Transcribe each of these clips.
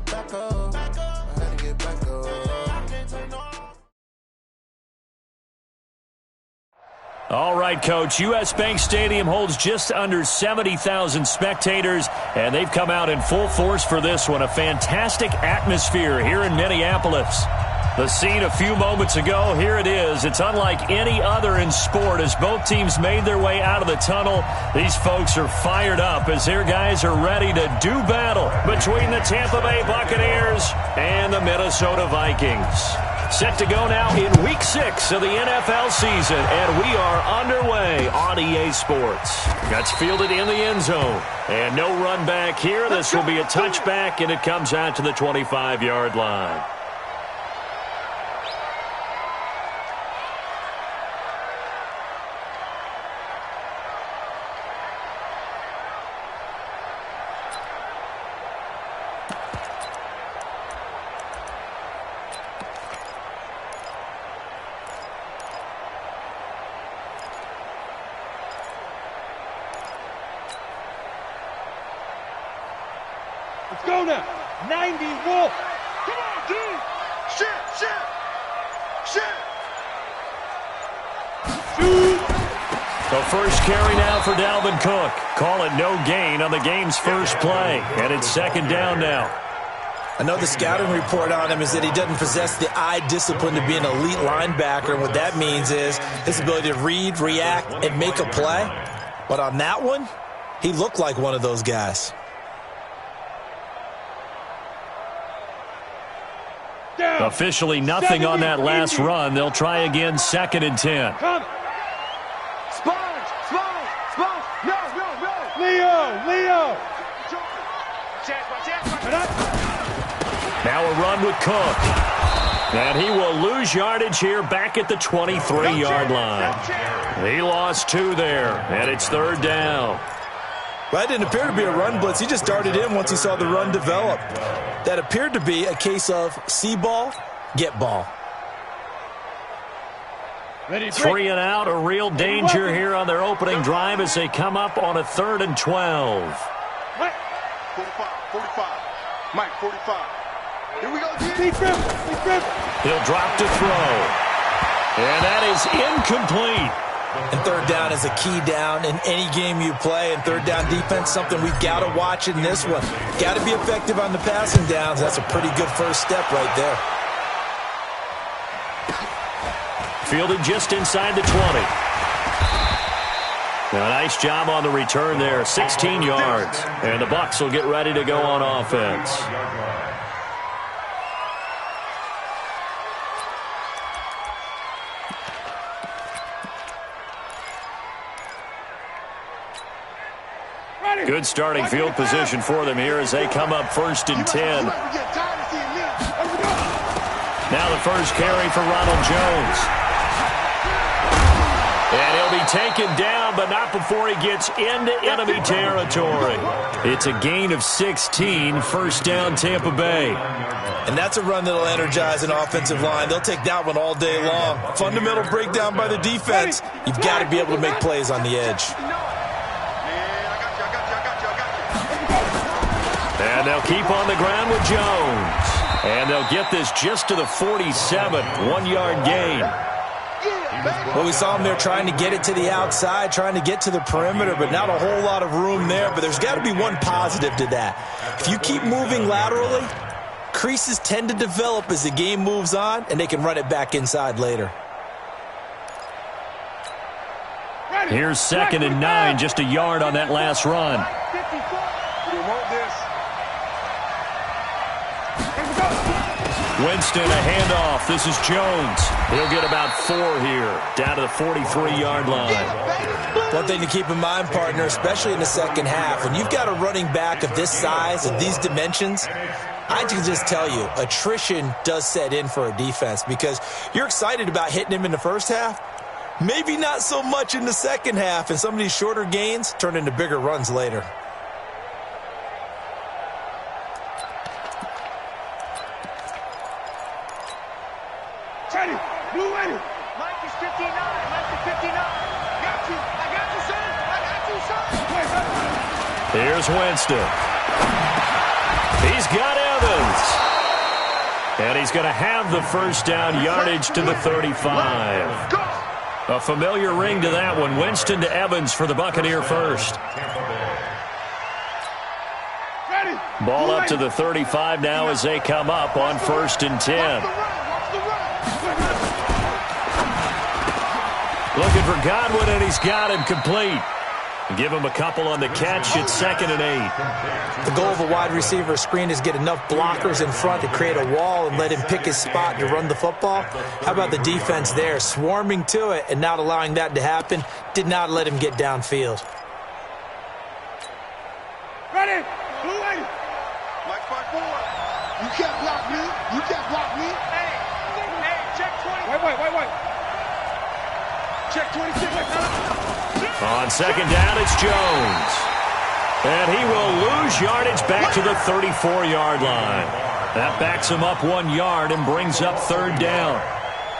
get back up. I had to get back up. All right, Coach. U.S. Bank Stadium holds just under 70,000 spectators, and they've come out in full force for this one. A fantastic atmosphere here in Minneapolis. The scene a few moments ago, here it is. It's unlike any other in sport as both teams made their way out of the tunnel. These folks are fired up as their guys are ready to do battle between the Tampa Bay Buccaneers and the Minnesota Vikings. Set to go now in Week 6 of the NFL season, and we are underway on EA Sports. That's fielded in the end zone, and no run back here. This will be a touchback, and it comes out to the 25-yard line. Let's go now. 90 Wolf. Come on, dude. Shit. Shoot. The first carry now for Dalvin Cook. Call it no gain on the game's first play. And it's second down now. I know the scouting report on him is that he doesn't possess the eye discipline to be an elite linebacker. And what that means is his ability to read, react, and make a play. But on that one, he looked like one of those guys. Officially nothing on that last run. They'll try again, 2nd and 10. Come. Sponge. No. Leo. Now a run with Cook. And he will lose yardage here back at the 23-yard line. He lost 2 there, and it's 3rd down. Well, that didn't appear to be a run blitz. He just darted in once he saw the run develop. That appeared to be a case of see ball, get ball. 3 and out, a real danger here on their opening drive as they come up on a 3rd and 12. 45. Mike, 45. Here we go, Deep grip. He'll drop to throw. And that is incomplete. And 3rd down is a key down in any game you play. And 3rd down defense, something we've got to watch in this one. Got to be effective on the passing downs. That's a pretty good first step right there. Fielded just inside the 20. Now, nice job on the return there, 16 yards. And the Bucs will get ready to go on offense. Good starting field position for them here as they come up 1st and 10. Now the first carry for Ronald Jones. And he'll be taken down, but not before he gets into enemy territory. It's a gain of 16, 1st down Tampa Bay. And that's a run that'll energize an offensive line. They'll take that one all day long. Fundamental breakdown by the defense. You've got to be able to make plays on the edge. And they'll keep on the ground with Jones. And they'll get this just to the 47, 1-yard gain. Well, we saw him there trying to get it to the outside, trying to get to the perimeter, but not a whole lot of room there. But there's got to be one positive to that. If you keep moving laterally, creases tend to develop as the game moves on, and they can run it back inside later. Here's 2nd and 9, just a yard on that last run. Winston, a handoff. This is Jones. He'll get about 4 here, down to the 43-yard line. One thing to keep in mind, partner, especially in the second half, when you've got a running back of this size, of these dimensions, I can just tell you, attrition does set in for a defense because you're excited about hitting him in the first half, maybe not so much in the second half, and some of these shorter gains turn into bigger runs later. Blue ready. Mike is 59. Mike is 59. Got you. I got you, son. Here's Winston. He's got Evans. And he's going to have the first down, yardage to the 35. A familiar ring to that one. Winston to Evans for the Buccaneer first. Ball up to the 35 now as they come up on 1st and 10. Looking for Godwin, and he's got him complete. Give him a couple on the catch. It's 2nd and 8. The goal of a wide receiver screen is get enough blockers in front to create a wall and let him pick his spot to run the football. How about the defense there, swarming to it and not allowing that to happen? Did not let him get downfield. Ready? Blue lady. Mike 5-4. You can't block me. You can't block me. Hey, check 20. Wait. Check 26. On 2nd down, it's Jones. And he will lose yardage back to the 34-yard line. That backs him up 1 yard and brings up 3rd down.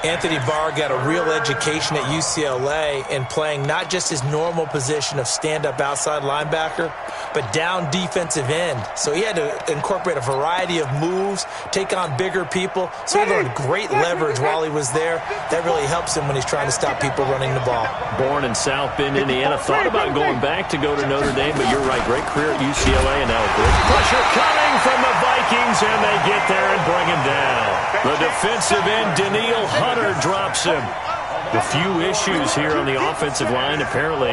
Anthony Barr got a real education at UCLA in playing not just his normal position of stand-up outside linebacker, but down defensive end. So he had to incorporate a variety of moves, take on bigger people. So he learned great leverage while he was there. That really helps him when he's trying to stop people running the ball. Born in South Bend, Indiana. Thought about going back to go to Notre Dame, but you're right. Great career at UCLA, and now a great pressure coming from the Vikings, and they get there and bring him down. The defensive end, Daniil Hunter, drops him. A few issues here on the offensive line. Apparently,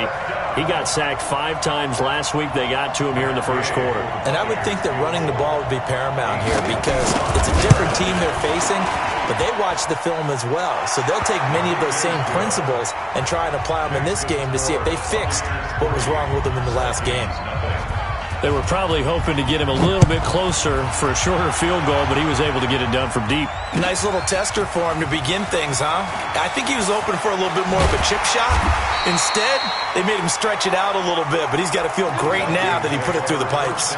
he got sacked 5 times last week. They got to him here in the first quarter. And I would think that running the ball would be paramount here because it's a different team they're facing, but they watch the film as well. So they'll take many of those same principles and try and apply them in this game to see if they fixed what was wrong with them in the last game. They were probably hoping to get him a little bit closer for a shorter field goal, but he was able to get it done from deep. Nice little tester for him to begin things, huh? I think he was open for a little bit more of a chip shot. Instead, they made him stretch it out a little bit, but he's got to feel great now that he put it through the pipes.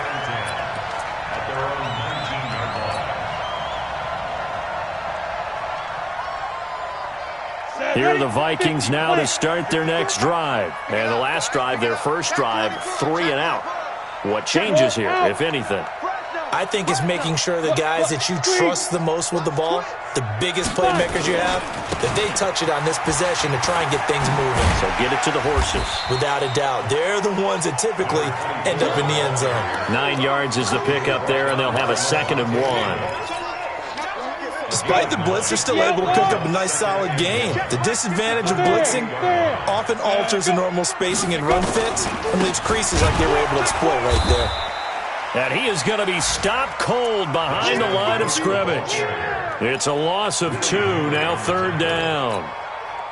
Here are the Vikings now to start their next drive. And the last drive, their first drive, 3 and out. What changes here, if anything? I think it's making sure the guys that you trust the most with the ball, the biggest playmakers you have, that they touch it on this possession to try and get things moving. So get it to the horses. Without a doubt. They're the ones that typically end up in the end zone. 9 yards is the pickup there, and they'll have a 2nd and 1. Despite the blitz, they're still able to pick up a nice, solid gain. The disadvantage of blitzing often alters the normal spacing and run fits and leaves creases like they were able to exploit right there. And he is going to be stopped cold behind the line of scrimmage. It's a loss of 2, now 3rd down.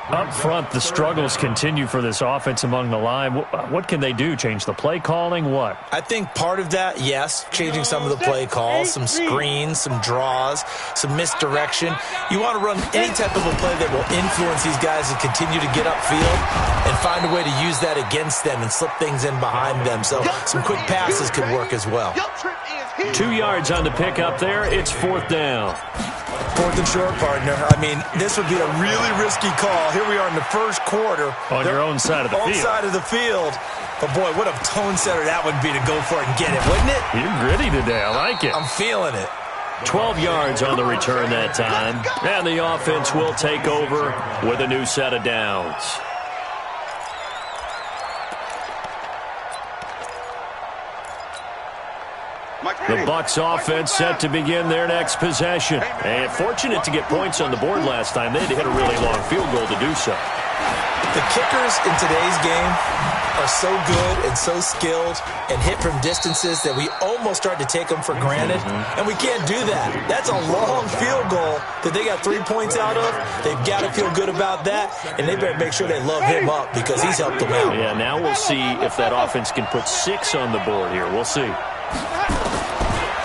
Up front, the struggles continue for this offense among the line. What can they do? Change the play calling? What? I think part of that, yes, changing some of the play calls, some screens, some draws, some misdirection. You want to run any type of a play that will influence these guys to continue to get upfield and find a way to use that against them and slip things in behind them. So some quick passes could work as well. 2 yards on the pickup there. It's 4th down. 4th and short, partner. I mean, this would be a really risky call. Here we are in the first quarter. On your own side of the field. On side of the field. But, boy, what a tone setter that would be to go for it and get it, wouldn't it? You're gritty today. I like it. I'm feeling it. 12 yards on the return that time. And the offense will take over with a new set of downs. The Bucs offense set to begin their next possession. And fortunate to get points on the board last time. They had to hit a really long field goal to do so. The kickers in today's game are so good and so skilled and hit from distances that we almost start to take them for granted. And we can't do that. That's a long field goal that they got 3 points out of. They've got to feel good about that, and they better make sure they love him up because he's helped them out. Yeah, now we'll see if that offense can put 6 on the board here. We'll see.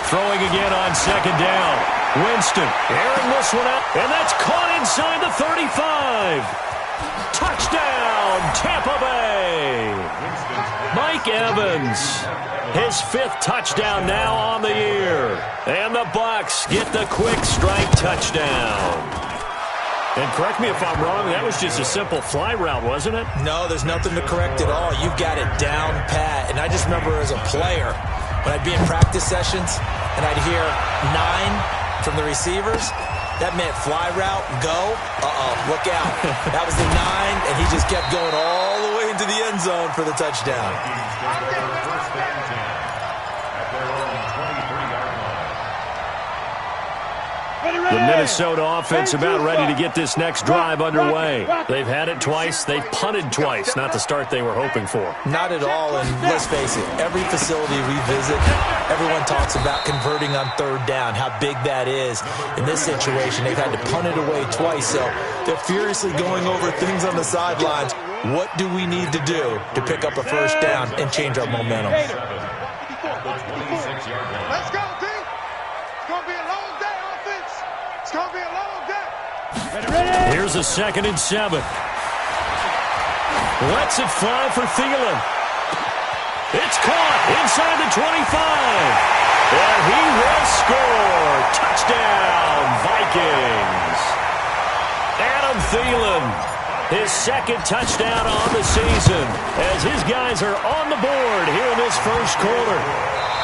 Throwing again on 2nd down. Winston airing this one out, and that's caught inside the 35. Touchdown, Tampa Bay. Mike Evans, his 5th touchdown now on the year. And the Bucs get the quick strike touchdown. And correct me if I'm wrong, that was just a simple fly route, wasn't it? No, there's nothing to correct at all. You've got it down pat. And I just remember as a player, when I'd be in practice sessions and I'd hear 9, from the receivers, that meant fly route, go. Look out. That was the 9, and he just kept going all the way into the end zone for the touchdown. The Minnesota offense about ready to get this next drive underway. They've had it twice. They've punted twice. Not the start they were hoping for. Not at all, and let's face it, every facility we visit, everyone talks about converting on third down, how big that is. In this situation, they've had to punt it away twice, so they're furiously going over things on the sidelines. What do we need to do to pick up a first down and change our momentum? Let's go, D. It's going to be a long day, offense. It's going to be a long day. Here's a 2nd and 7. Lets it fly for Thielen. It's caught inside the 25. And he will score. Touchdown, Vikings. Adam Thielen, his 2nd touchdown on the season, as his guys are on the board here in this first quarter.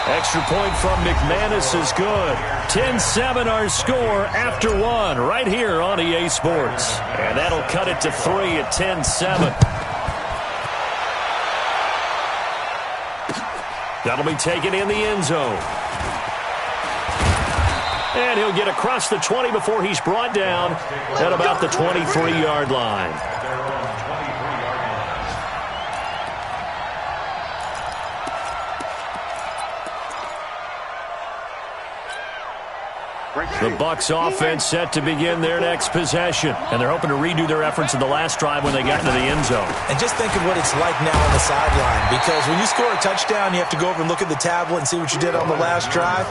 Extra point from McManus is good. 10-7 our score after 1 right here on EA Sports. And that'll cut it to 3 at 10-7. That'll be taken in the end zone. And he'll get across the 20 before he's brought down at about the 23-yard line. The Bucs offense set to begin their next possession. And they're hoping to redo their efforts in the last drive when they got into the end zone. And just think of what it's like now on the sideline. Because when you score a touchdown, you have to go over and look at the tablet and see what you did on the last drive.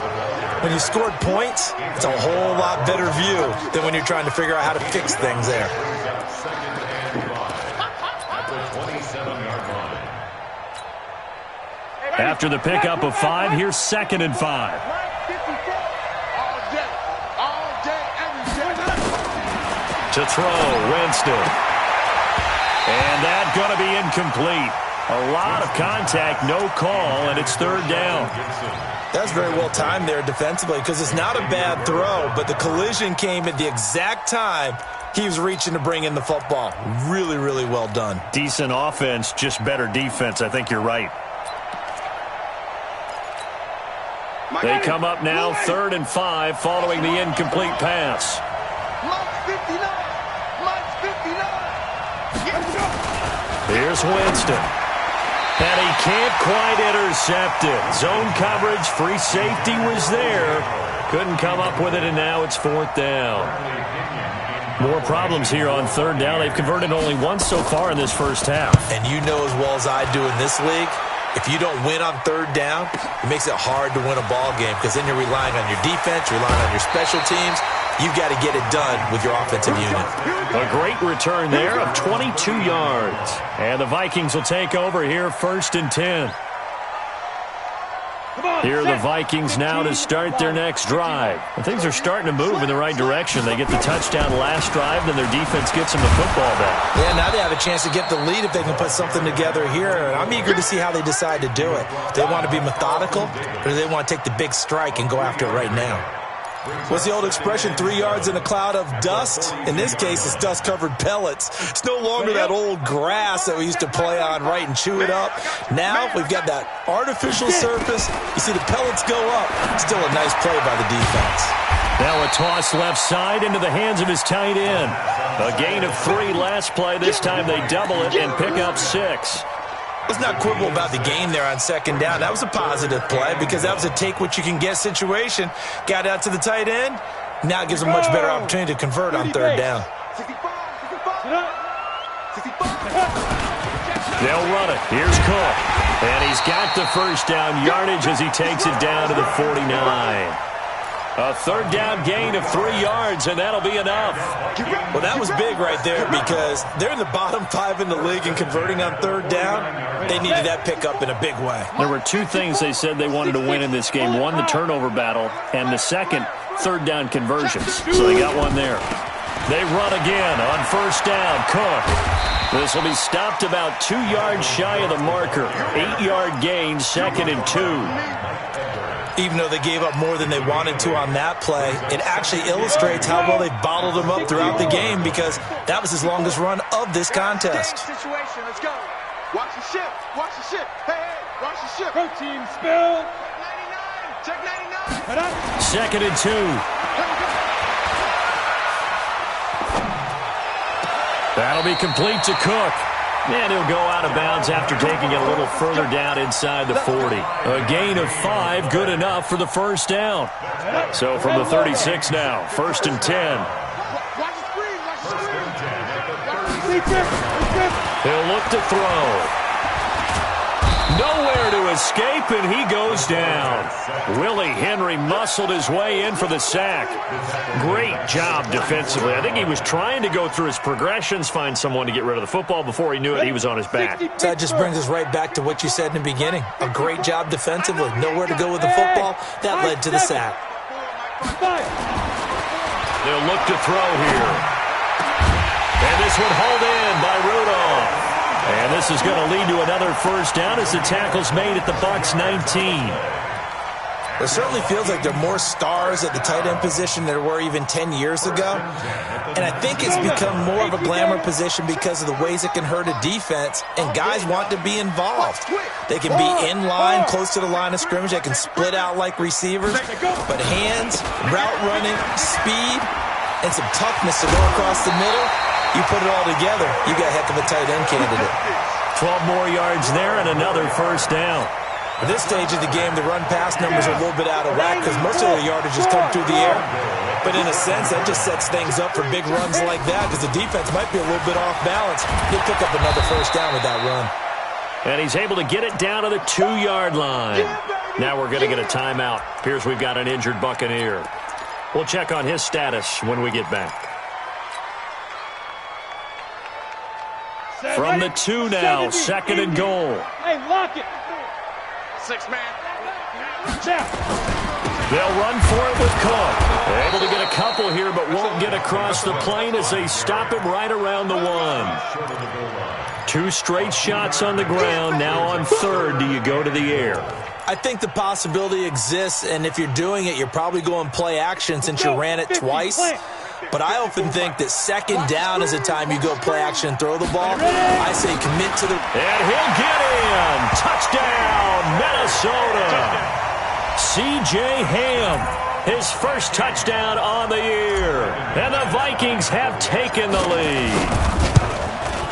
When you scored points, it's a whole lot better view than when you're trying to figure out how to fix things there. After the pickup of 5, here's 2nd and 5. To throw, Winston. And that's going to be incomplete. A lot of contact, no call, and it's 3rd down. That's very well timed there defensively because it's not a bad throw, but the collision came at the exact time he was reaching to bring in the football. Really, really well done. Decent offense, just better defense. I think you're right. They come up now 3rd and 5 following the incomplete pass. Here's Winston. And he can't quite intercept it. Zone coverage, free safety was there. Couldn't come up with it, and now it's 4th down. More problems here on 3rd down. They've converted only once so far in this first half. And you know as well as I do in this league, if you don't win on 3rd down, it makes it hard to win a ball game because then you're relying on your defense, you're relying on your special teams. You've got to get it done with your offensive unit. A great return there of 22 yards. And the Vikings will take over here 1st and 10. Here are the Vikings now to start their next drive. And things are starting to move in the right direction. They get the touchdown last drive, then their defense gets them the football back. Yeah, now they have a chance to get the lead if they can put something together here. And I'm eager to see how they decide to do it. Do they want to be methodical, or do they want to take the big strike and go after it right now? What's the old expression, 3 yards in a cloud of dust? In this case, it's dust-covered pellets. It's no longer that old grass that we used to play on, right, and chew it up. Now we've got that artificial surface. You see the pellets go up. Still a nice play by the defense. Now a toss left side into the hands of his tight end. A gain of 3 last play. This time they double it and pick up 6. Let's not quibble about the game there on 2nd down. That was a positive play because that was a take-what-you-can-get situation. Got out to the tight end. Now it gives them a much better opportunity to convert on 3rd down. They'll run it. Here's Cook. And he's got the first down yardage as he takes it down to the 49. A 3rd down gain of 3 yards, and that'll be enough. Well, that was big right there because they're in the bottom 5 in the league and converting on 3rd down. They needed that pickup in a big way. There were 2 things they said they wanted to win in this game. One, the turnover battle, and the second, 3rd down conversions. So they got one there. They run again on 1st down. Cook. This will be stopped about 2 yards shy of the marker. 8-yard gain, 2nd and 2. Even though they gave up more than they wanted to on that play, it actually illustrates how well they bottled them up throughout the game because that was his longest run of this contest. Situation, let's go. Watch the ship. Watch the ship. Hey, watch the ship. Protein spill. 99. Check 99. 2nd and 2. That'll be complete to Cook. And he'll go out of bounds after taking it a little further down inside the 40. A gain of 5, good enough for the first down. So from the 36 now, 1st and 10. Watch the screen. Watch the screen. He'll look to throw. Nowhere to escape, and he goes down. Willie Henry muscled his way in for the sack. Great job defensively. I think he was trying to go through his progressions, find someone to get rid of the football. Before he knew it, he was on his back. So that just brings us right back to what you said in the beginning. A great job defensively. Nowhere to go with the football. That led to the sack. They'll look to throw here. And this one hauled in by Rudolph. And this is going to lead to another first down as the tackle's made at the Bucs 19. It certainly feels like there are more stars at the tight end position than there were even 10 years ago. And I think it's become more of a glamour position because of the ways it can hurt a defense, and guys want to be involved. They can be in line, close to the line of scrimmage. They can split out like receivers. But hands, route running, speed, and some toughness to go across the middle, you put it all together, you got a heck of a tight end candidate. 12 more yards there and another first down. At this stage of the game, the run-pass numbers are a little bit out of whack because most of the yardage has come through the air. But in a sense, that just sets things up for big runs like that because the defense might be a little bit off balance. He'll pick up another first down with that run. And he's able to get it down to the 2-yard line. Now we're going to get a timeout. Appears we've got an injured Buccaneer. We'll check on his status when we get back. From the 2 now, 2nd and goal. Hey, lock it. 6-man. They'll run for it with Cook. They're able to get a couple here, but won't get across the plane as they stop him right around the 1. 2 straight shots on the ground. Now on 3rd, do you go to the air? I think the possibility exists, and if you're doing it, you're probably going play action since you ran it twice. But I often think that 2nd down is the time you go play action and throw the ball. I say commit to the... And he'll get in. Touchdown, Minnesota. C.J. Ham, his first touchdown on the year. And the Vikings have taken the lead.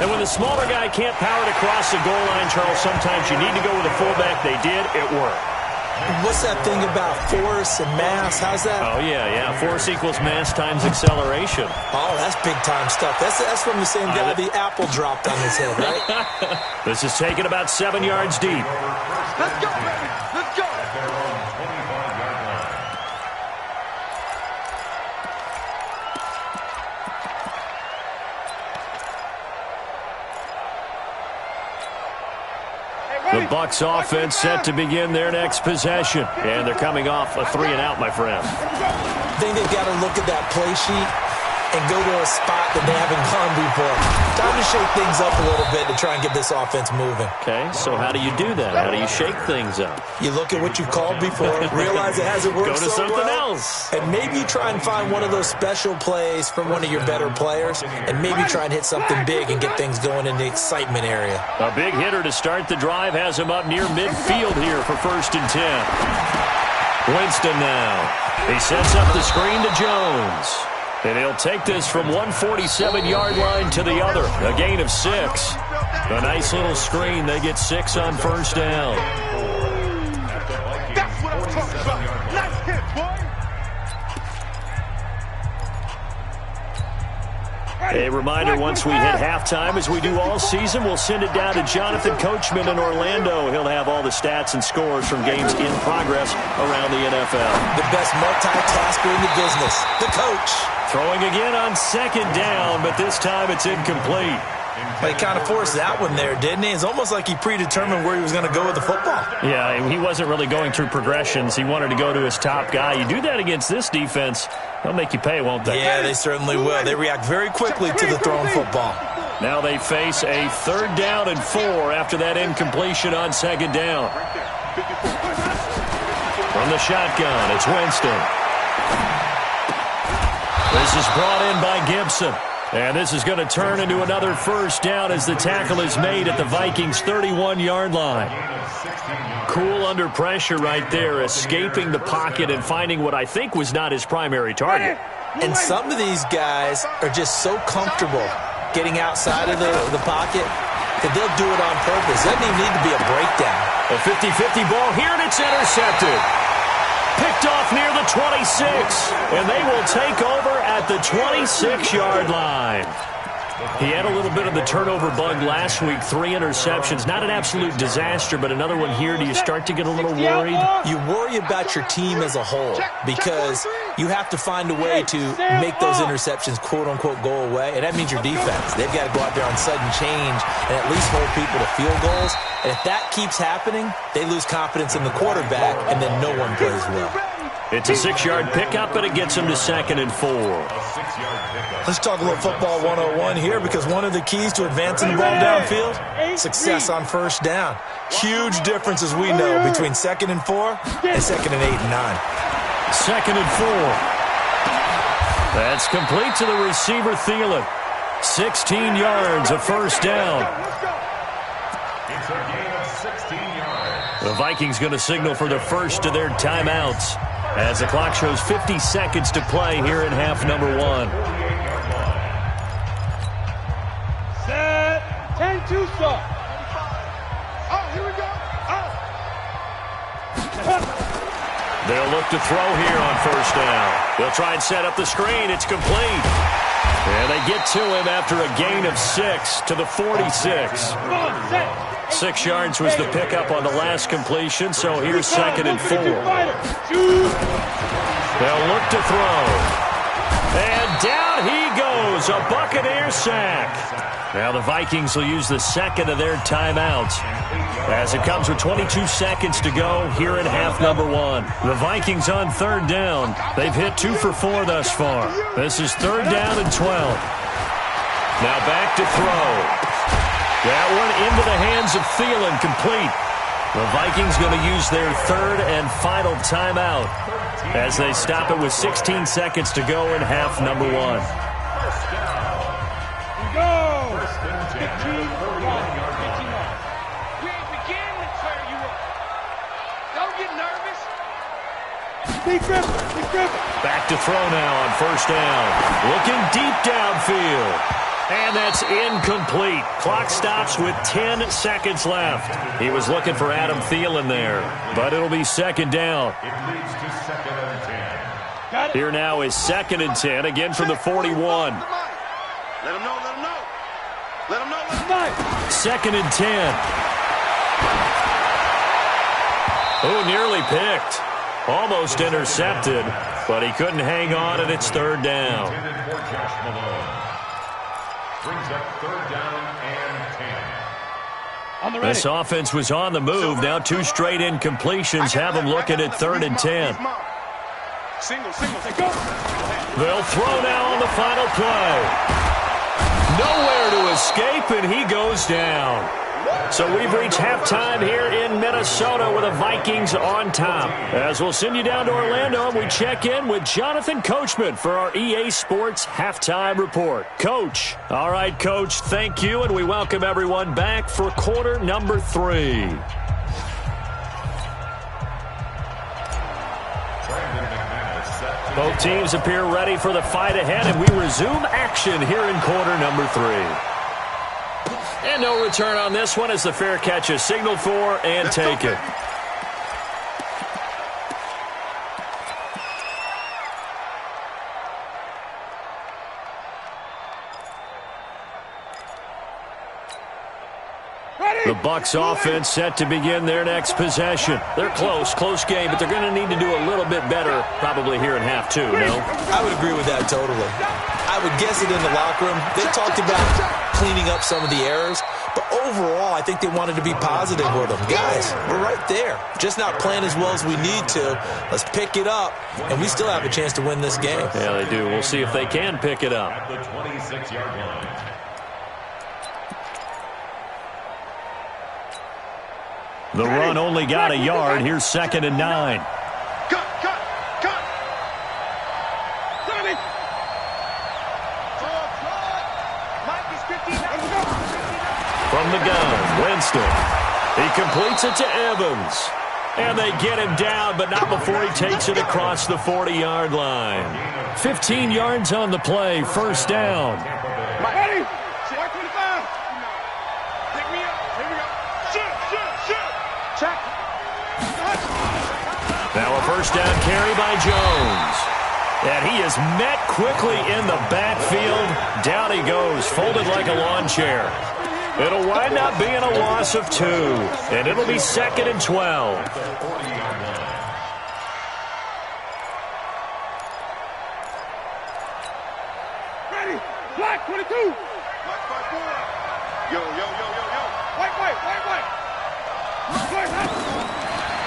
And when the smaller guy can't power it across the goal line, Charles, sometimes you need to go with a fullback. They did. It worked. What's that thing about force and mass? How's that? Oh, yeah. Force equals mass times acceleration. Oh, that's big-time stuff. That's from the same guy the apple dropped on his head, right? This is taken about 7 yards deep. Let's go, baby. Let's go. The Bucs offense set to begin their next possession. And they're coming off a 3-and-out, my friend. I think they've got to look at that play sheet and go to a spot that they haven't gone before. Time to shake things up a little bit to try and get this offense moving. Okay, so how do you do that? How do you shake things up? You look at what you've called before, realize it hasn't worked Go to so something well, else. and maybe you try and find one of those special plays from one of your better players, and maybe try and hit something big and get things going in the excitement area. A big hitter to start the drive has him up near midfield here for 1st and 10. Winston now. He sets up the screen to Jones. And he'll take this from 147-yard line to the other. A gain of 6. A nice little screen. They get 6 on 1st down. That's what I'm talking about. Nice hit, boy. A reminder, once we hit halftime, as we do all season, we'll send it down to Jonathan Coachman in Orlando. He'll have all the stats and scores from games in progress around the NFL. The best multitasker in the business, the coach. Throwing again on 2nd down, but this time it's incomplete. But he kind of forced that one there, didn't he? It's almost like he predetermined where he was going to go with the football. Yeah, he wasn't really going through progressions. He wanted to go to his top guy. You do that against this defense, they'll make you pay, won't they? Yeah, they certainly will. They react very quickly to the thrown football. Now they face a 3rd down and 4 after that incompletion on 2nd down. From From the shotgun, it's Winston. This is brought in by Gibson. And this is going to turn into another first down as the tackle is made at the Vikings' 31-yard line. Cool under pressure right there, escaping the pocket and finding what I think was not his primary target. And some of these guys are just so comfortable getting outside of the pocket that they'll do it on purpose. Doesn't even need to be a breakdown. A 50-50 ball here, and it's intercepted. Picked off near the 26, and they will take over at the 26-yard line. He had a little bit of the turnover bug last week, 3 interceptions. Not an absolute disaster, but another one here. Do you start to get a little worried? You worry about your team as a whole because you have to find a way to make those interceptions, quote-unquote, go away, and that means your defense. They've got to go out there on sudden change and at least hold people to field goals. And if that keeps happening, they lose confidence in the quarterback, and then no one plays well. It's a 6-yard pickup, and it gets him to 2nd and 4. Let's talk a little football 101 here because one of the keys to advancing the ball downfield, success on first down. Huge difference, as we know, between 2nd and 4 and 2nd and 8 and 9. 2nd and 4. That's complete to the receiver, Thielen. 16 yards, a first down. It's a gain of 16 yards. The Vikings going to signal for the first of their timeouts as the clock shows 50 seconds to play here in half number 1. Set. 10-2, sir. Oh, here we go. They'll look to throw here on first down. They'll try and set up the screen. It's complete. And they get to him after a gain of 6 to the 46. 6 yards was the pickup on the last completion, so here's 2nd and 4. They'll look to throw. And down he goes, a Buccaneer sack. Now the Vikings will use the second of their timeouts as it comes with 22 seconds to go here in half number 1. The Vikings on 3rd down. They've hit 2 for 4 thus far. This is 3rd down and 12. Now back to throw. That one into the hands of Thielen, complete. The Vikings going to use their 3rd and final timeout as they stop it with 16 seconds to go in half number 1. Back to throw now on first down. Looking deep downfield. And that's incomplete. Clock stops with 10 seconds left. He was looking for Adam Thielen there, but it'll be 2nd down. It leads to 2nd and 10. Here now is 2nd and 10, again from the 41. Let him know, let him know. Let him know, let him know. 2nd and 10. Oh, nearly picked. Almost intercepted, but he couldn't hang on, and it's 3rd down. Brings up 3rd down and 10. This offense was on the move. Now 2 straight incompletions have them looking at 3rd and 10. Single, go. They'll throw now on the final play. Nowhere to escape, and he goes down. So we've reached halftime here in Minnesota with the Vikings on top. As we'll send you down to Orlando, and we check in with Jonathan Coachman for our EA Sports Halftime Report. Coach. All right, Coach, thank you, and we welcome everyone back for quarter number 3. Both teams appear ready for the fight ahead, and we resume action here in quarter number 3. And no return on this one as the fair catch is signaled for and taken. The Bucs offense set to begin their next possession. They're close game, but they're going to need to do a little bit better probably here in half 2, no? I would agree with that totally. I would guess it in the locker room. They talked about cleaning up some of the errors, but overall, I think they wanted to be positive with them. Guys, we're right there. Just not playing as well as we need to. Let's pick it up, and we still have a chance to win this game. Yeah, they do. We'll see if they can pick it up. At the 26-yard line. The run only got a yard. Here's 2nd and 9. Winston. He completes it to Evans. And they get him down, but not before he takes it across the 40-yard line. 15 yards on the play, first down. Ready? 125. Pick me up. Here we go. Shoot. Check. Now a first down carry by Jones. And he is met quickly in the backfield. Down he goes, folded like a lawn chair. It'll wind up being a loss of 2, and it'll be 2nd and 12. Ready? Black 22. Black 5-4. Yo. White.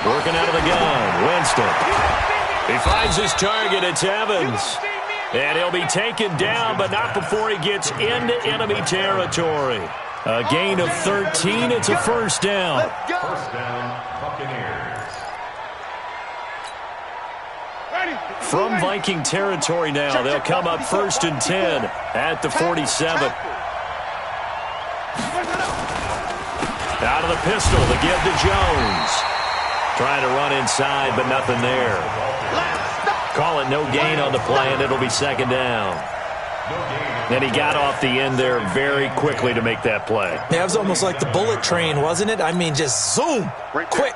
Working out of the gun, Winston. He finds his target, it's Evans. And he'll be taken down, but not before he gets into enemy territory. A gain of 13, it's a first down. First down, Buccaneers. From Viking territory now, they'll come up 1st and 10 at the 47. Out of the pistol, the give to Jones. Trying to run inside, but nothing there. Call it no gain on the play, and it'll be 2nd down. And he got off the end there very quickly to make that play. Yeah, it was almost like the bullet train, wasn't it? I mean, just zoom. Quick.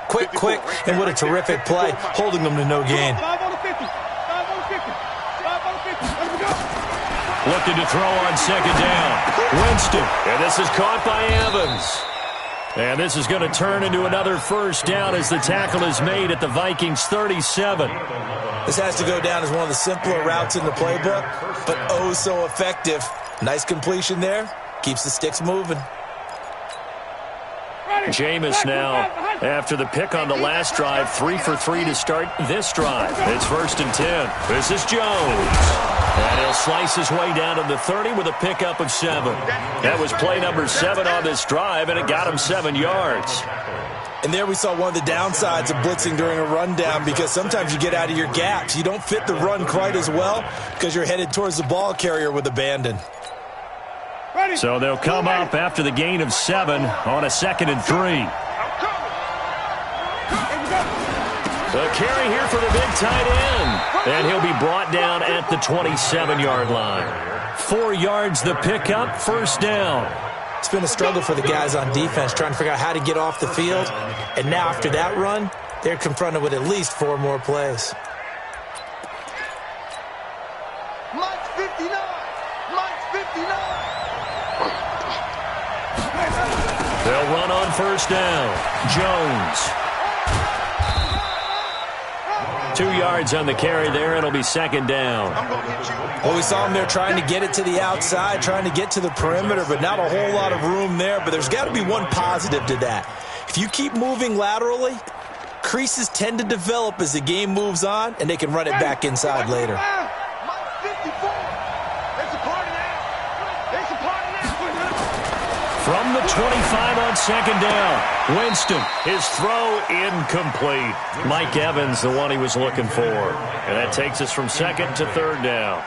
And what a terrific play, holding them to no gain. 5 on the 50. 5 on the 50. 5 on the 50. Let me go. Looking to throw on 2nd down. Winston. And this is caught by Evans. And this is going to turn into another first down as the tackle is made at the Vikings 37. This has to go down as one of the simpler routes in the playbook, but oh so effective. Nice completion there. Keeps the sticks moving. Jameis now, after the pick on the last drive, 3 for 3 to start this drive. It's 1st and 10. This is Jones. And he'll slice his way down to the 30 with a pickup of 7. That was play number 7 on this drive, and it got him 7 yards. And there we saw one of the downsides of blitzing during a rundown, because sometimes you get out of your gaps. You don't fit the run quite as well because you're headed towards the ball carrier with abandon. So they'll come up after the gain of 7 on a 2nd and 3. The carry here for the big tight end. And he'll be brought down at the 27-yard line. 4 yards the pickup, first down. It's been a struggle for the guys on defense trying to figure out how to get off the field. And now after that run, they're confronted with at least 4 more plays. Mike's 59. Mike's 59. They'll run on first down. Jones. 2 yards on the carry there. It'll be 2nd down. Well, we saw him there trying to get it to the outside, trying to get to the perimeter, but not a whole lot of room there. But there's got to be one positive to that. If you keep moving laterally, creases tend to develop as the game moves on, and they can run it back inside later. Mike's 54. It's a party now. It's a party now. From the 25 on 2nd down. Winston, his throw incomplete. Mike Evans, the one he was looking for. And that takes us from 2nd to 3rd down.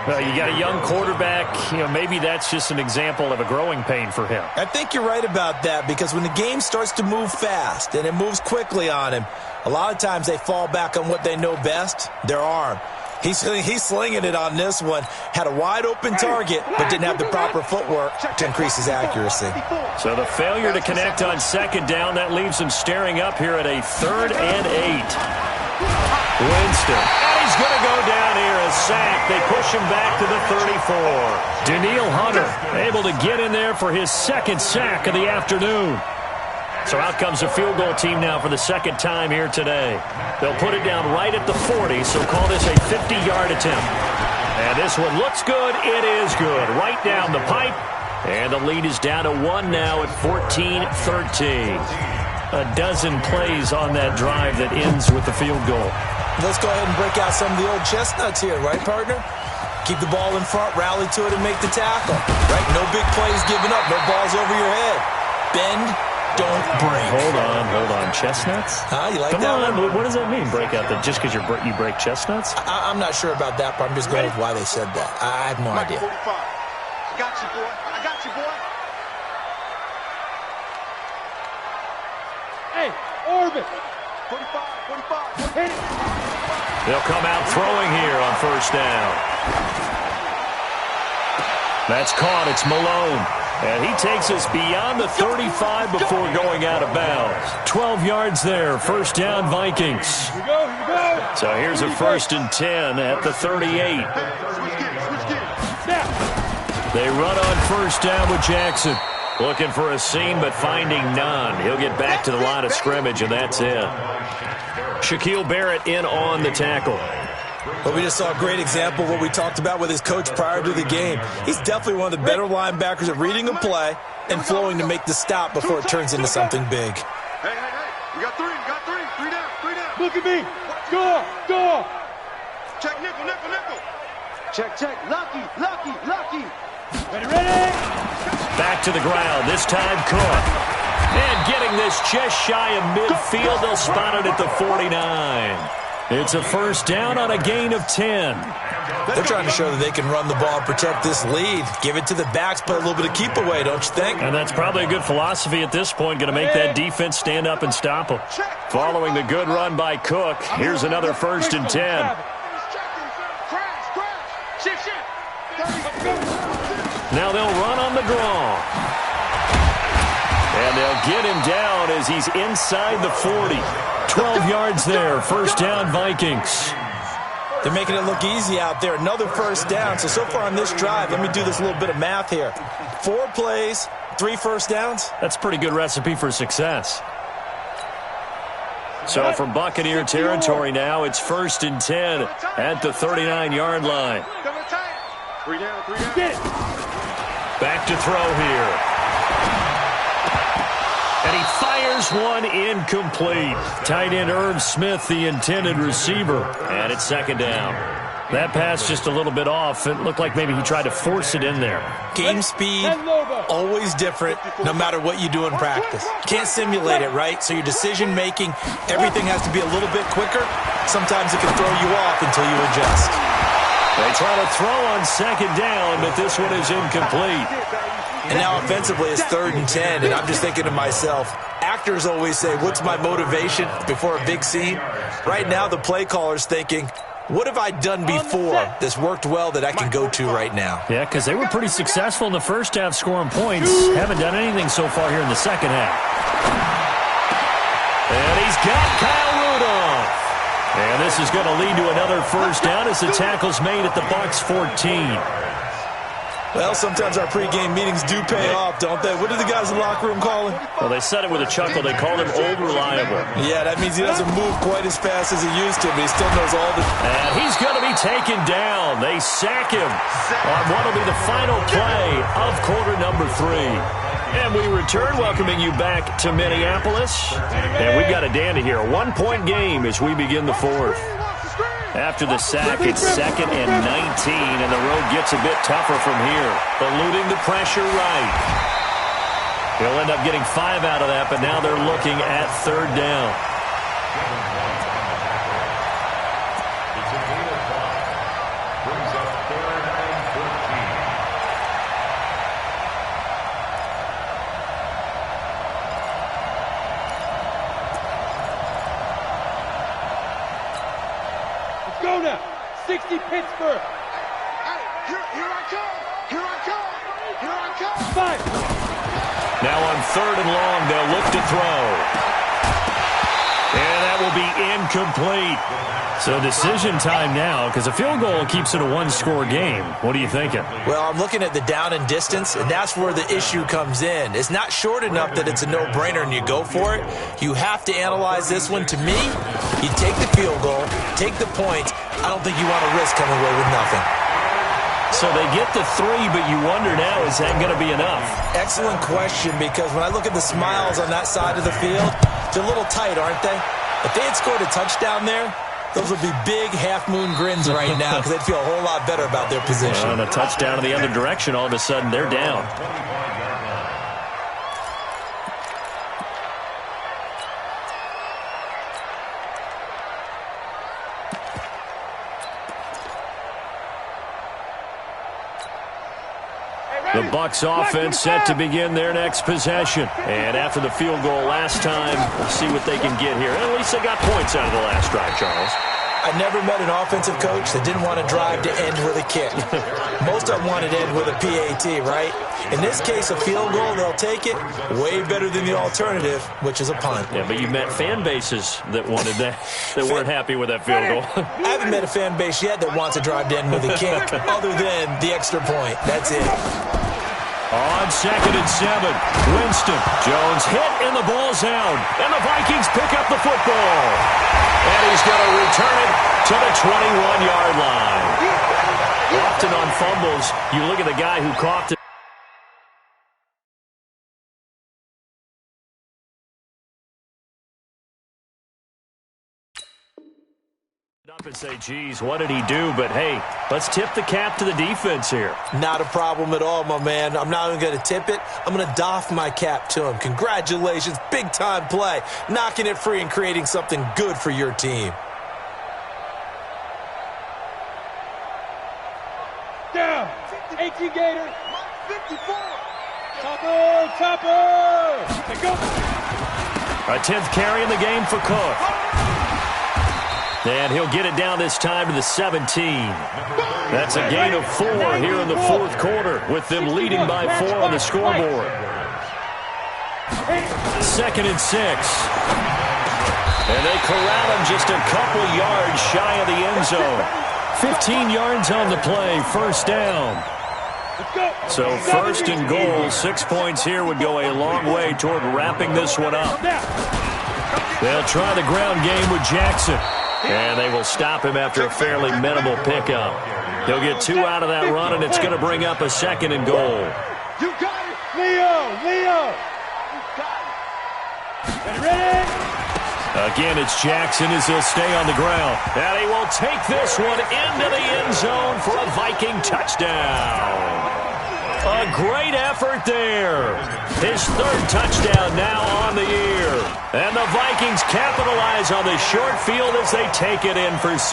You got a young quarterback. Maybe that's just an example of a growing pain for him. I think you're right about that, because when the game starts to move fast and it moves quickly on him, a lot of times they fall back on what they know best, their arm. He's slinging it on this one. Had a wide-open target, but didn't have the proper footwork to increase his accuracy. So the failure to connect on 2nd down, that leaves him staring up here at a 3rd and 8. Winston. And he's going to go down here, a sack. They push him back to the 34. Daniil Hunter able to get in there for his 2nd sack of the afternoon. So out comes a field goal team now for the 2nd time here today. They'll put it down right at the 40, so call this a 50-yard attempt. And this one looks good. It is good. Right down the pipe. And the lead is down to 1 now at 14-13. A dozen plays on that drive that ends with the field goal. Let's go ahead and break out some of the old chestnuts here, right, partner? Keep the ball in front, rally to it, and make the tackle. Right? No big plays given up. No balls over your head. Bend. Don't break. Hold on. Chestnuts? You like Come that on. one? What does that mean, break out? Just because you break chestnuts? I'm not sure about that, but I'm just going with why they said that. I have no idea. 45. I got you, boy. I got you, boy. Move it. 45. Hit it. They'll come out throwing here on first down. That's caught. It's Malone. And he takes us beyond the 35 before going out of bounds. 12 yards there. First down, Vikings. Here we go. So here's a 1st and 10 at the 38. Switch gears. Snap. They run on first down with Jackson. Looking for a seam, but finding none. He'll get back to the line of scrimmage, and that's it. Shaquille Barrett in on the tackle. But we just saw a great example of what we talked about with his coach prior to the game. He's definitely one of the better linebackers at reading a play and flowing to make the stop before it turns into something big. Hey. We got three. Three down. Look at me. Score. Check nickel. Check. Lucky. Ready. Back to the ground, this time Cook. And getting this just shy of midfield, they'll spot it at the 49. It's a first down on a gain of 10. They're trying to show that they can run the ball and protect this lead. Give it to the backs, play a little bit of keep away, don't you think? And that's probably a good philosophy at this point, going to make that defense stand up and stop them. Following the good run by Cook, here's another 1st and 10. Shift. Now they'll run on the draw. And they'll get him down as he's inside the 40. 12 yards there. First down, Vikings. They're making it look easy out there. Another first down. So far on this drive, let me do this little bit of math here. 4 plays, 3 first downs. That's a pretty good recipe for success. So from Buccaneer territory now, it's 1st and 10 at the 39-yard line. Three down. Get it. Back to throw here. And he fires one incomplete. Tight end Irv Smith, the intended receiver. And it's 2nd down. That pass just a little bit off. It looked like maybe he tried to force it in there. Game speed, always different, no matter what you do in practice. You can't simulate it, right? So your decision-making, everything has to be a little bit quicker. Sometimes it can throw you off until you adjust. They try to throw on 2nd down, but this one is incomplete. And now offensively it's 3rd and 10, and I'm just thinking to myself, actors always say, what's my motivation before a big scene? Right now the play caller's thinking, what have I done before that's worked well that I can go to right now? Yeah, because they were pretty successful in the first half scoring points. Haven't done anything so far here in the second half. And he's got Kyle Rudolph. And this is going to lead to another first down as the tackle's made at the Bucs 14. Well, sometimes our pregame meetings do pay off, don't they? What do the guys in the locker room call him? Well, they said it with a chuckle. They called him Old Reliable. Yeah, that means he doesn't move quite as fast as he used to, but he still knows all the... And he's going to be taken down. They sack him on what will be the final play of quarter number 3. And we return, welcoming you back to Minneapolis. And we've got a dandy here. A 1-point game as we begin the 4th. After the sack, it's 2nd and 19, and the road gets a bit tougher from here. Eluding the pressure right. He'll end up getting 5 out of that, but now they're looking at 3rd down. Go now. 60 Pittsburgh. Here I come. 5. Now on 3rd and long, they'll look to throw. And that will be incomplete. So decision time now, because a field goal keeps it a 1-score game. What are you thinking? Well, I'm looking at the down and distance, and that's where the issue comes in. It's not short enough that it's a no-brainer and you go for it. You have to analyze this one. To me, you take the field goal, take the point. I don't think you want to risk coming away with nothing. So they get the 3, but you wonder now, is that going to be enough? Excellent question, because when I look at the smiles on that side of the field, they're a little tight, aren't they? If they had scored a touchdown there, those would be big half-moon grins right now because they'd feel a whole lot better about their position. And a touchdown in the other direction, all of a sudden, they're down. The Bucs offense set to begin their next possession. And after the field goal last time, we'll see what they can get here. At least they got points out of the last drive, Charles. I never met an offensive coach that didn't want to drive to end with a kick. Most of them wanted to end with a PAT, right? In this case, a field goal, they'll take it. Way better than the alternative, which is a punt. Yeah, but you met fan bases that wanted that, that weren't happy with that field goal. I haven't met a fan base yet that wants to drive to end with a kick, other than the extra point. That's it. On 2nd and 7, Winston. Jones hit and the ball's out. And the Vikings pick up the football. And he's going to return it to the 21-yard line. Often on fumbles, you look at the guy who caught it. Up and say, geez, what did he do? But, hey, let's tip the cap to the defense here. Not a problem at all, my man. I'm not even going to tip it. I'm going to doff my cap to him. Congratulations. Big-time play. Knocking it free and creating something good for your team. Down. 18 Gator. 54. Chopper. Chopper. Let's go. A 10th carry in the game for Cook. And he'll get it down this time to the 17. That's a gain of 4 here in the fourth quarter, with them leading by 4 on the scoreboard. 2nd and 6. And they corral him just a couple yards shy of the end zone. 15 yards on the play, first down. So 1st and goal, 6 points here would go a long way toward wrapping this one up. They'll try the ground game with Jackson. And they will stop him after a fairly minimal pickup. He'll get 2 out of that run, and it's going to bring up a 2nd and goal. You got it. Leo. You got it. Ready? Again, it's Jackson as he'll stay on the ground. And he will take this one into the end zone for a Viking touchdown. A great effort there. His 3rd touchdown now on the year. And the Vikings capitalize on the short field as they take it in for 6.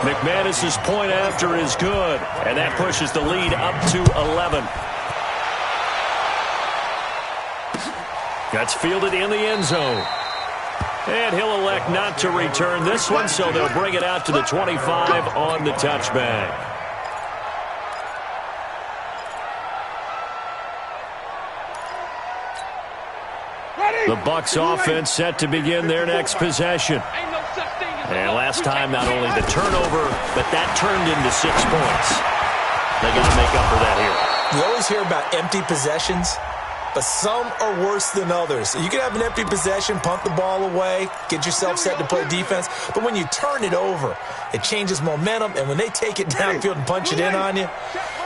McManus's point after is good, and that pushes the lead up to 11. That's fielded in the end zone. And he'll elect not to return this one, so they'll bring it out to the 25 on the touchback. The Bucs offense set to begin their next possession. And last time, not only the turnover, but that turned into 6 points. They got to make up for that here. You always hear about empty possessions, but some are worse than others. You can have an empty possession, punt the ball away, get yourself set to play defense, but when you turn it over, it changes momentum, and when they take it downfield and punch it in on you,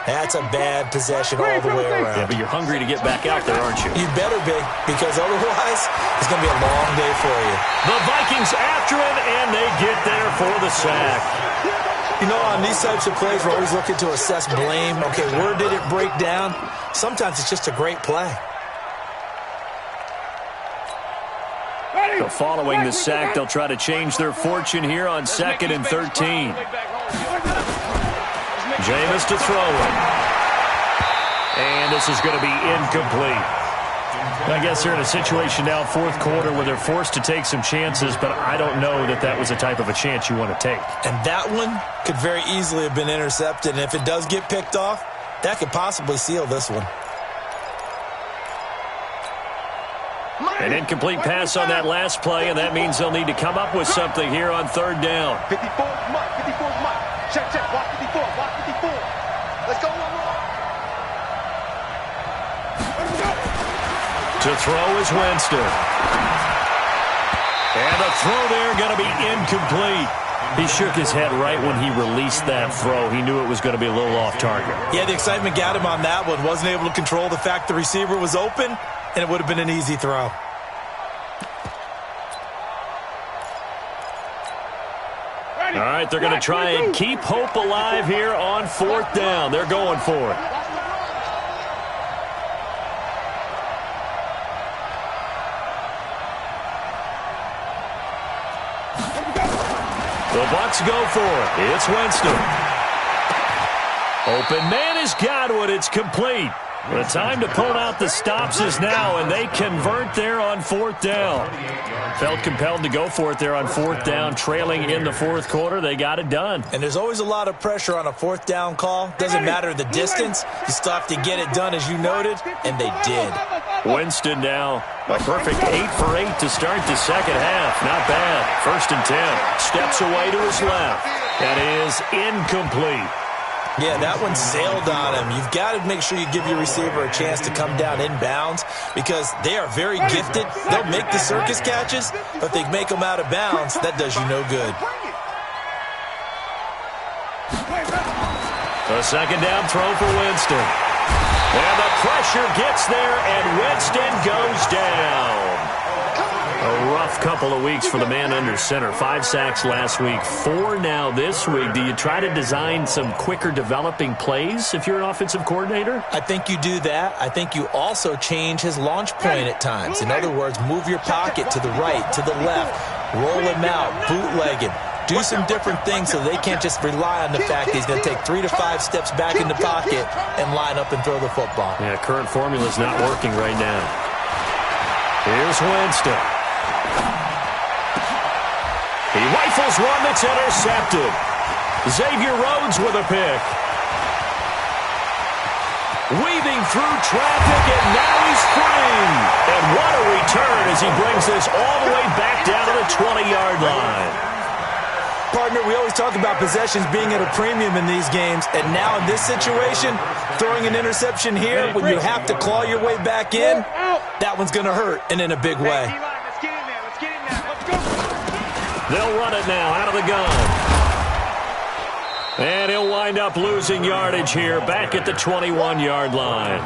that's a bad possession all the way around. Yeah, but you're hungry to get back out there, aren't you? You better be, because otherwise it's going to be a long day for you. The Vikings after him, and they get there for the sack. You know, on these types of plays, we're always looking to assess blame. Okay, where did it break down? Sometimes it's just a great play. So following the sack, they'll try to change their fortune here on 2nd and 13. Jameis to throw it. And this is going to be incomplete. I guess they're in a situation now, fourth quarter, where they're forced to take some chances, but I don't know that that was the type of a chance you want to take. And that one could very easily have been intercepted. And if it does get picked off, that could possibly seal this one. An incomplete pass on that last play, and that means they'll need to come up with something here on 3rd down. 54 Mike. 54 Mike. Check. Watch 54. Watch 54. Let's go. To throw is Winston. And the throw there going to be incomplete. He shook his head right when he released that throw. He knew it was going to be a little off target. Yeah, the excitement got him on that one. Wasn't able to control the fact the receiver was open, and it would have been an easy throw. All right, they're going to try and keep hope alive here on 4th down. They're going for it. The Bucs go for it. It's Winston. Open man is Godwin. It's complete. The time to pull out the stops is now, and they convert there on 4th down. Felt compelled to go for it there on 4th down, trailing in the 4th quarter. They got it done. And there's always a lot of pressure on a 4th down call. Doesn't matter the distance. You still have to get it done, as you noted, and they did. Winston now a perfect 8 for 8 to start the second half. Not bad. 1st and 10. Steps away to his left. That is incomplete. Yeah, that one sailed on him. You've got to make sure you give your receiver a chance to come down inbounds because they are very gifted. They'll make the circus catches, but if they make them out of bounds, that does you no good. A second down throw for Winston. And the pressure gets there, and Winston goes down. A rough couple of weeks for the man under center. 5 sacks last week, 4 now this week. Do you try to design some quicker developing plays if you're an offensive coordinator? I think you do that. I think you also change his launch point at times. In other words, move your pocket to the right, to the left, roll him out, bootleg him. Do some different things so they can't just rely on the fact that he's going to take 3 to 5 steps back in the pocket and line up and throw the football. Yeah, current formula is not working right now. Here's Winston. He rifles one that's intercepted. Xavier Rhodes with a pick. Weaving through traffic, and now he's free. And what a return as he brings this all the way back down to the 20-yard line. Partner, we always talk about possessions being at a premium in these games, and now in this situation, throwing an interception here when you have to claw your way back in, that one's going to hurt, and in a big way. Let's get in there. Let's get in there. Let's go. They'll run it now out of the gun. And he'll wind up losing yardage here back at the 21-yard line.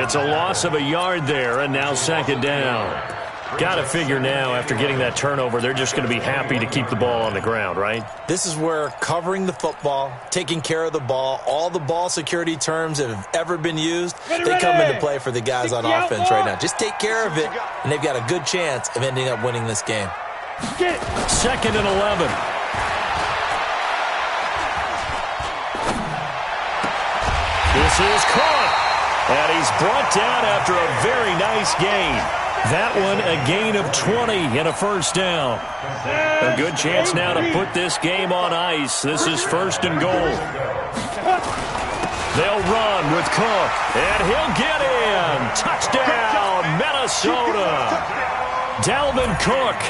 It's a loss of a yard there, and now second down. Got to figure now, after getting that turnover, they're just going to be happy to keep the ball on the ground, right? This is where covering the football, taking care of the ball, all the ball security terms that have ever been used, they come into play for the guys on offense right now. Just take care of it, and they've got a good chance of ending up winning this game. Second and 11. This is caught. And he's brought down after a very nice gain. That one a gain of 20 and a first down. A good chance now to put this game on ice. This is 1st and goal. They'll run with Cook, and he'll get in. Touchdown, Minnesota. Dalvin Cook,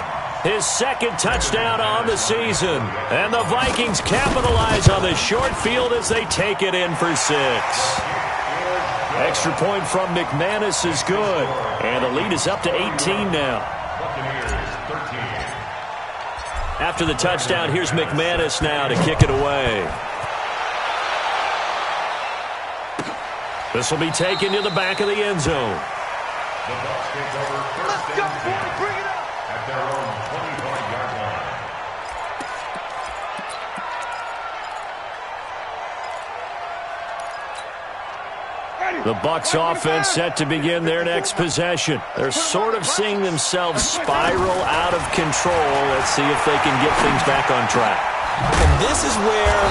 his second touchdown on the season. And the Vikings capitalize on the short field as they take it in for 6. Extra point from McManus is good. And the lead is up to 18 now. After the touchdown, here's McManus now to kick it away. This will be taken to the back of the end zone. Let's go, boys. Bring it up. At their own 25-yard line. The Bucs offense set to begin their next possession. They're sort of seeing themselves spiral out of control. Let's see if they can get things back on track. And this is where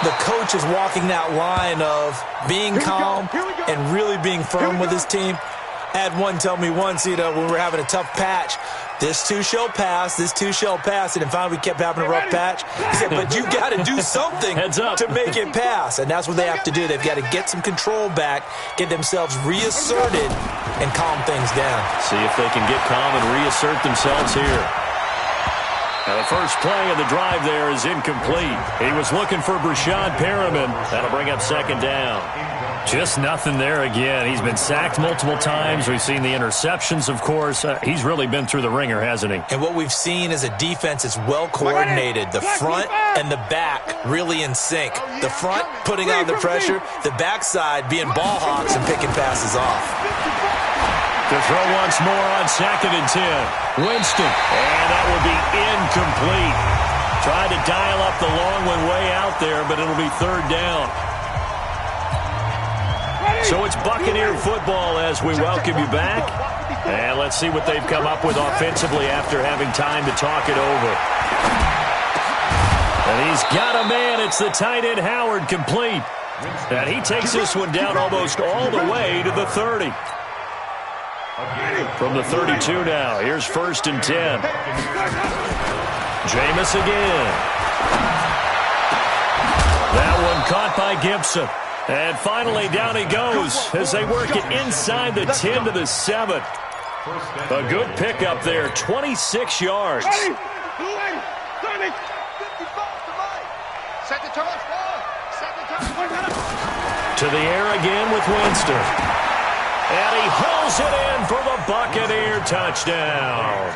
the coach is walking that line of being calm and really being firm with his team. I had one tell me once, when we were having a tough patch, this too shall pass, this too shall pass, and then finally we kept having a rough patch. He said, but you've got to do something to make it pass, and that's what they have to do. They've got to get some control back, get themselves reasserted, and calm things down. See if they can get calm and reassert themselves here. Now the first play of the drive there is incomplete. He was looking for Brashad Perriman. That'll bring up second down. Just nothing there again. He's been sacked multiple times. We've seen the interceptions, of course. He's really been through the ringer, hasn't he? And what we've seen is a defense that's well coordinated. The front and the back really in sync. The front putting on the pressure, the backside being ball hawks and picking passes off. To throw once more on 2nd and 10. Winston. And that will be incomplete. Tried to dial up the long one way out there, but it'll be 3rd down. So it's Buccaneer football as we welcome you back. And let's see what they've come up with offensively after having time to talk it over. And he's got a man. It's the tight end Howard, complete. And he takes this one down almost all the way to the 30. From the 32 now, here's 1st and 10. Jameis again. That one caught by Gibson. And finally down he goes as they work it inside the 10 to the 7. A good pickup there, 26 yards. Set the toss, ball. Set the toss. To the air again with Winston. And he hauls it in for the Buccaneer touchdown.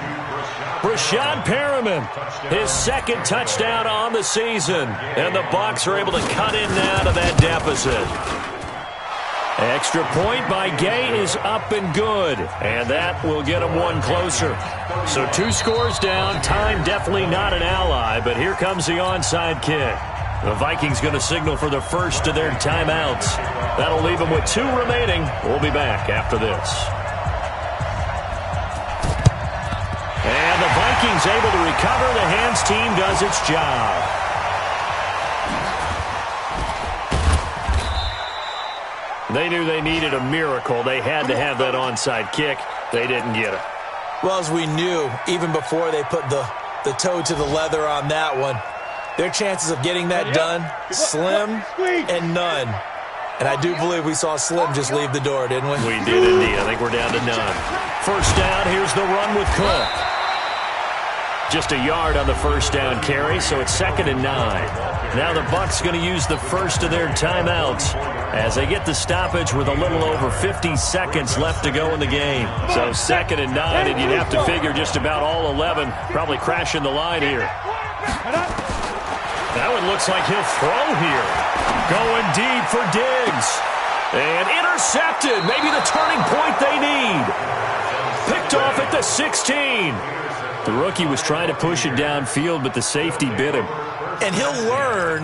Rashad Perriman, his 2nd touchdown on the season. And the Bucs are able to cut in now to that deficit. Extra point by Gay is up and good. And that will get them one closer. So 2 scores down. Time definitely not an ally. But here comes the onside kick. The Vikings going to signal for the first of their timeouts. That'll leave them with 2 remaining. We'll be back after this. And the Vikings able to recover. The hands team does its job. They knew they needed a miracle. They had to have that onside kick. They didn't get it. Well, as we knew, even before they put the toe to the leather on that one, their chances of getting that done, slim and none. And I do believe we saw Slim just leave the door, didn't we? We did indeed. I think we're down to none. 1st down, here's the run with Cook. Just a yard on the 1st down carry, so it's 2nd and 9. Now the Bucs going to use the first of their timeouts as they get the stoppage with a little over 50 seconds left to go in the game. So 2nd and 9, and you'd have to figure just about all 11 probably crashing the line here. That one looks like he'll throw here. Going deep for Diggs. And intercepted. Maybe the turning point they need. Picked off at the 16. The rookie was trying to push it downfield, but the safety bit him. And he'll learn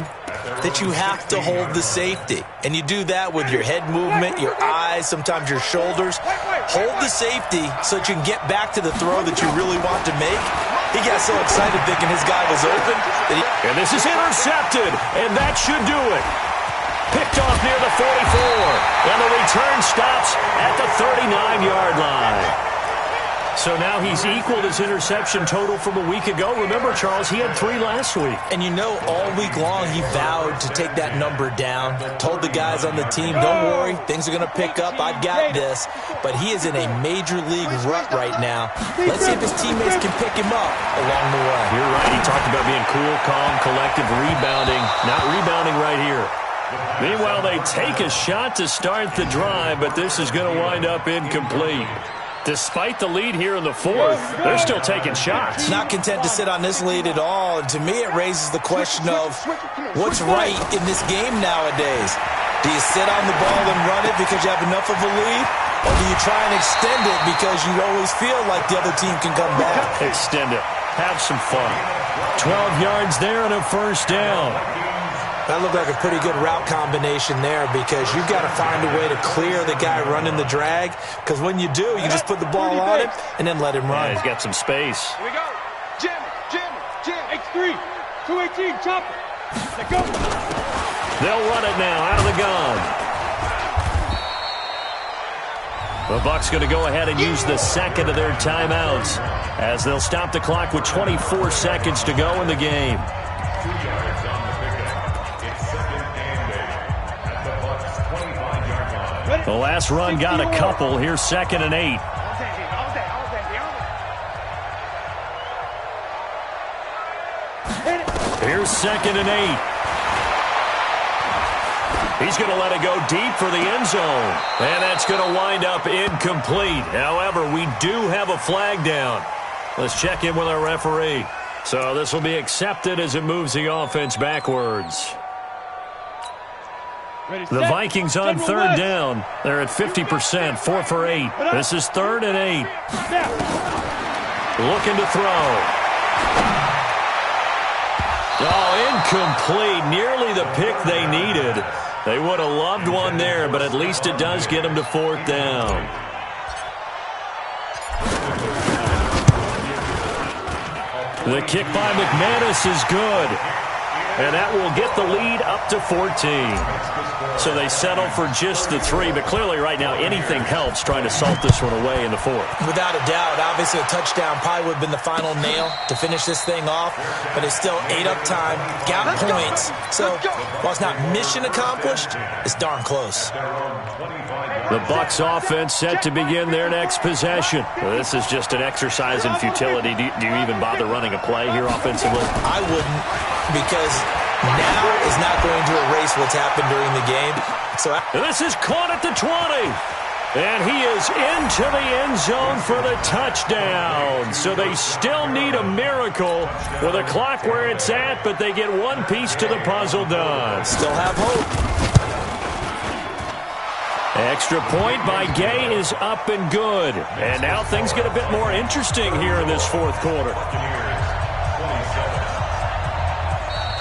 that you have to hold the safety. And you do that with your head movement, your eyes, sometimes your shoulders. Hold the safety so that you can get back to the throw that you really want to make. He got so excited thinking his guy was open. And this is intercepted, and that should do it. Picked off near the 44, and the return stops at the 39-yard line. So now he's equaled his interception total from a week ago. Remember, Charles, he had 3 last week. And you know, all week long he vowed to take that number down. Told the guys on the team, don't worry, things are going to pick up. I've got this. But he is in a major league rut right now. Let's see if his teammates can pick him up along the way. You're right. He talked about being cool, calm, collective, rebounding. Not rebounding right here. Meanwhile, they take a shot to start the drive, but this is going to wind up incomplete. Despite the lead here in the 4th, they're still taking shots. Not content to sit on this lead at all. And to me, it raises the question of what's right in this game nowadays. Do you sit on the ball and run it because you have enough of a lead? Or do you try and extend it because you always feel like the other team can come back? Extend it. Have some fun. 12 yards there and a 1st down. That looked like a pretty good route combination there because you've got to find a way to clear the guy running the drag, because when you do, you just put the ball on him and then let him run. Yeah, he's got some space. Here we go. Jim. X3. 218. Chopper. Let go. They'll run it now out of the gun. The Bucs going to go ahead and use the 2nd of their timeouts as they'll stop the clock with 24 seconds to go in the game. The last run got a couple. Here's 2nd and 8. Here's 2nd and 8. He's going to let it go deep for the end zone. And that's going to wind up incomplete. However, we do have a flag down. Let's check in with our referee. So this will be accepted as it moves the offense backwards. The Vikings on 3rd down. They're at 50%, 4 for 8. This is 3rd and 8. Looking to throw. Oh, incomplete. Nearly the pick they needed. They would have loved one there, but at least it does get them to 4th down. The kick by McManus is good. And that will get the lead up to 14. So they settle for just the 3, but clearly right now anything helps trying to salt this one away in the 4th. Without a doubt, obviously a touchdown probably would have been the final nail to finish this thing off, but it's still ate up time, got points. So while it's not mission accomplished, it's darn close. The Bucs offense set to begin their next possession. Well, this is just an exercise in futility. Do you even bother running a play here offensively? I wouldn't, because now is not going to erase what's happened during the game. So this is caught at the 20. And he is into the end zone for the touchdown. So they still need a miracle with a clock where it's at, but they get one piece to the puzzle done. Still have hope. Extra point by Gay is up and good. And now things get a bit more interesting here in this 4th quarter.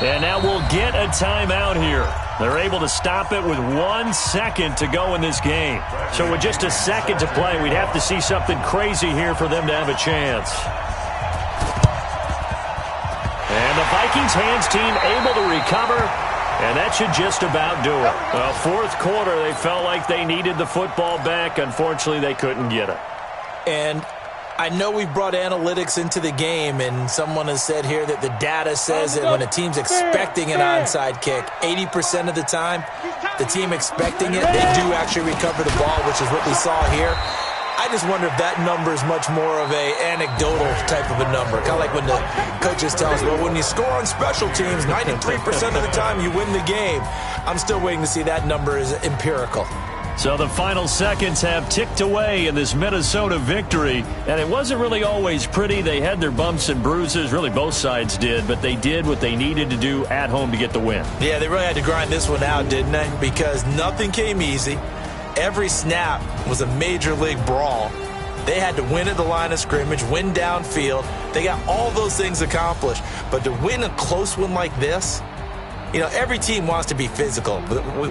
And now we'll get a timeout here. They're able to stop it with 1 second to go in this game. So with just a second to play, we'd have to see something crazy here for them to have a chance. And the Vikings hands team able to recover, and that should just about do it. 4th quarter, they felt like they needed the football back. Unfortunately, they couldn't get it. And I know we've brought analytics into the game, and someone has said here that the data says that when a team's expecting an onside kick, 80% of the time, the team expecting it, they do actually recover the ball, which is what we saw here. I just wonder if that number is much more of a anecdotal type of a number. Kind of like when the coaches tell us, well, when you score on special teams, 93% of the time you win the game. I'm still waiting to see that number is empirical. So the final seconds have ticked away in this Minnesota victory, and it wasn't really always pretty. They had their bumps and bruises, really both sides did, but they did what they needed to do at home to get the win. Yeah, they really had to grind this one out, didn't they? Because nothing came easy. Every snap was a major league brawl. They had to win at the line of scrimmage, win downfield. They got all those things accomplished. But to win a close one like this, you know, every team wants to be physical.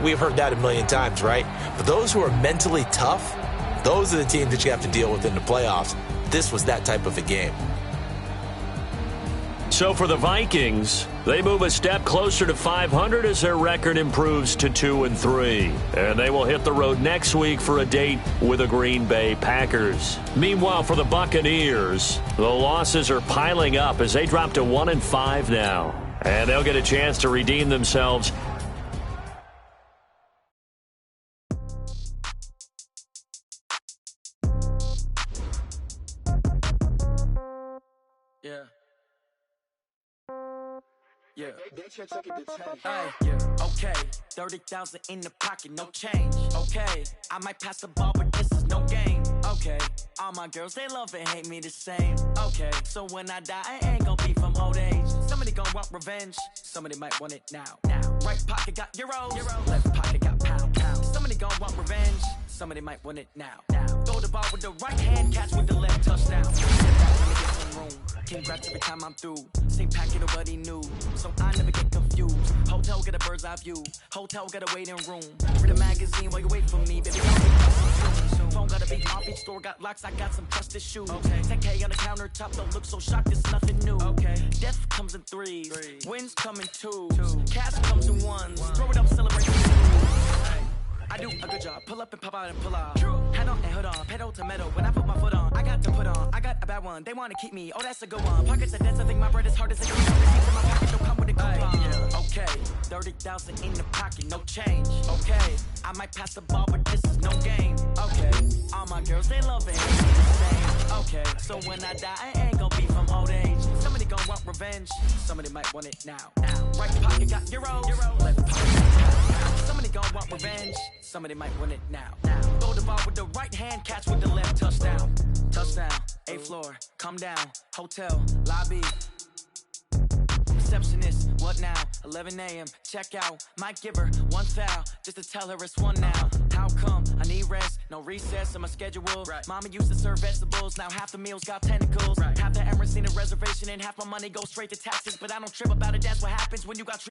We've heard that a million times, right? But those who are mentally tough, those are the teams that you have to deal with in the playoffs. This was that type of a game. So for the Vikings, they move a step closer to 500 as their record improves to 2-3. And they will hit the road next week for a date with the Green Bay Packers. Meanwhile, for the Buccaneers, the losses are piling up as they drop to 1-5 now. And they'll get a chance to redeem themselves. Yeah. Okay. 30,000 in the pocket, no change. Okay. I might pass the ball, but this is no game. Okay. All my girls, they love and hate me the same. Okay. So when I die, I ain't gonna be from old age. Somebody gonna want revenge. Somebody might want it now. Right pocket got euros. Left pocket got pound. Somebody gonna want revenge. Somebody might want it now. Throw the ball with the right hand, catch with the left, touchdown. Congrats every time I'm through. Same packet, nobody knew. So I never get confused. Hotel get a bird's eye view. Hotel got a waiting room. Read a magazine while you wait for me, baby. Phone got a big off each store, got locks, I got some trusted shoes. 10K on the countertop, don't look so shocked, it's nothing new. Death comes in threes. Wins come in twos. Cash comes in ones. Throw it up, celebrate. I do a good job. Pull up and pop out and pull out. Hand on and hood on. Pedal to metal. When I put my foot on, I got to put on. I got a bad one. They want to keep me. Oh, that's a good one. Pockets are dense. I think my bread is hard as a coupon. Receipts in my pocket don't come with a coupon. Okay. 30,000 in the pocket. No change. Okay. I might pass the ball, but this is no game. Okay. All my girls, they love it. Okay. So when I die, I ain't gonna be from old age. Somebody gonna want revenge. Somebody might want it now. Right pocket got euros. Left pocket got pound. Somebody gonna want revenge. Somebody might win it now. Throw the ball with the right hand, catch with the left, touchdown. Touchdown, 8th floor, come down, hotel, lobby. Receptionist, what now? 11 a.m., check out. Might give her one foul, just to tell her it's one now. How come? I need rest, no recess in my schedule. Mama used to serve vegetables, now half the meals got tentacles. Half the Emirates need a reservation and half my money goes straight to taxes. But I don't trip about it, that's what happens when you got